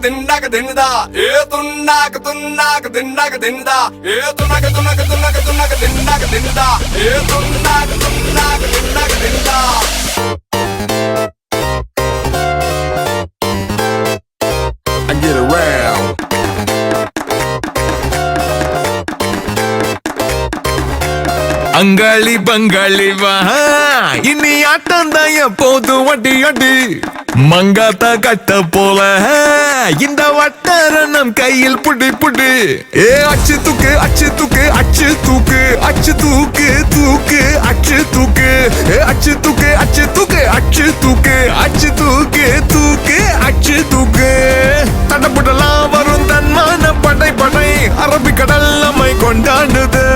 தின்னாக தின்னுதா ஏ துன்னாக தின்னாக தின்னுதா ஏ துன்னாக தின்னாக தின்னுதா ஏ துன்னாக தின்னாக தின்னுதா I get around. அங்காளி பங்காளி வா இனி ஆட்டம் தான் எப்போது வட்டி அடி மங்காத்தா கட்ட போல இந்த வட்டாரணம் கையில் புடி புடி ஏ அச்சு தூக்கு அச்சு தூக்கு அச்சு தூக்கு அச்சு தூக்கு தூக்கு அச்சு தூக்கு ஏ அச்சு தூக்கு அச்சு தூக்கு அச்சு தூக்கு அச்சு தூக்கு தூக்கு அச்சு தூக்கு தடப்புடலாம் வரும் தன்மான படை படை அரபிக்கடல் நம்மை கொண்டாடுது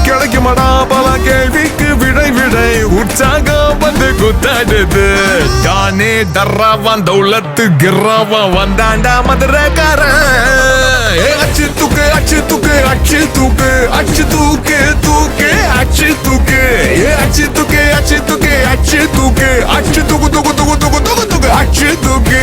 கிடைக்குமாடா பல கேள்விக்கு விடை விடை உற்சாகம் வந்து குத்தாடுது தானே தர்றாவான் தௌலத்து கிர்றாவான் வந்தாண்டா மதுரக்காரன் அச்சு தூக்கு அச்சு தூக்கு அச்சு தூக்கு அச்சு தூக்கு தூக்கு அச்சு தூக்கு அச்சு தூக்கு அச்சு தூக்கு அச்சு தூக்கு அச்சு தூக்கு தூக்கு தூக்கு தூக்கு தூக்கு தூக்கு அச்சு தூக்கு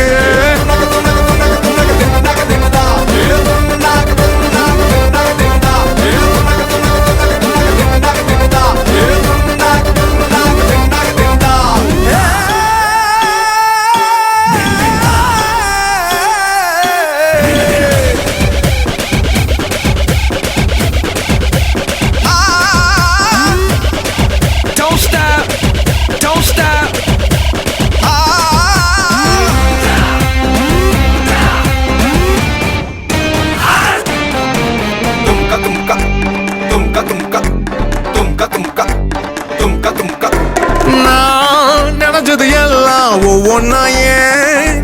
நடந்தது எல்லாம் ஒவ்வொன்னாயே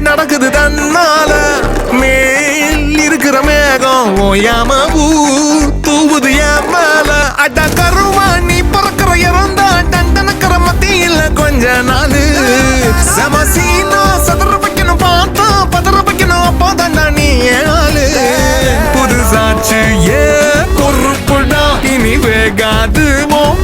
நடக்குது தன்னால மேல் இருக்கிற மேகம் ஓயாம தூவுது என் மேல அட கருவா நீ பறக்கிற இறந்தா டண்டனக்கிற மத்தியில கொஞ்ச நாள் சமசீனா சதுர வைக்கணும் பார்த்தா பதற வைக்கணும் அப்போ தாண்டா நீ ஆளு புதுசாச்சு ஏ பொறுப்புடா இனி வேகாது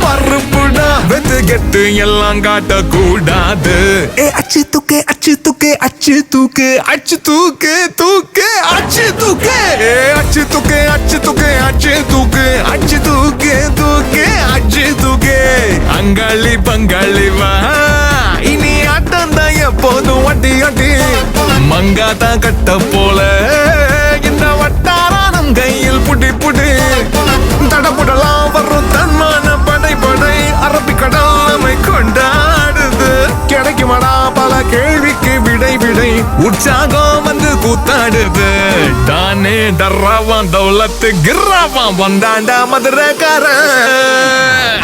பருப்புடா வெத்து கெட்டு எல்லாம் காட்ட கூடாது ஏ அச்சு தூக்கு அச்சு தூக்கு அச்சு தூக்கு அச்சு தூக்கு தூக்கு அச்சு தூக்கு ஏ அச்சு தூக்கு அச்சு தூக்கு அச்சு தூக்கு அச்சு தூக்கு தூக்கு அச்சு தூக்கு அங்காளி பங்காளி வா இனி ஆட்டம் தான் எப்போதும் வட்டி வட்டி மங்காத்தா கட்ட போல இந்த வட்டாரம் கையில் புடி புடி தடப்புடலாம் வரும் தன்மான படை படை அரபிக்கடல் நம்மை கொண்டாடுது கிடைக்குமாடா பல கேள்விக்கு விடை விடை உற்சாகம் வந்து கூத்தாடுது தானே டர்ராவான் தௌலத்து கிர்ராவான் வந்தாண்டா மதுரக்காரன்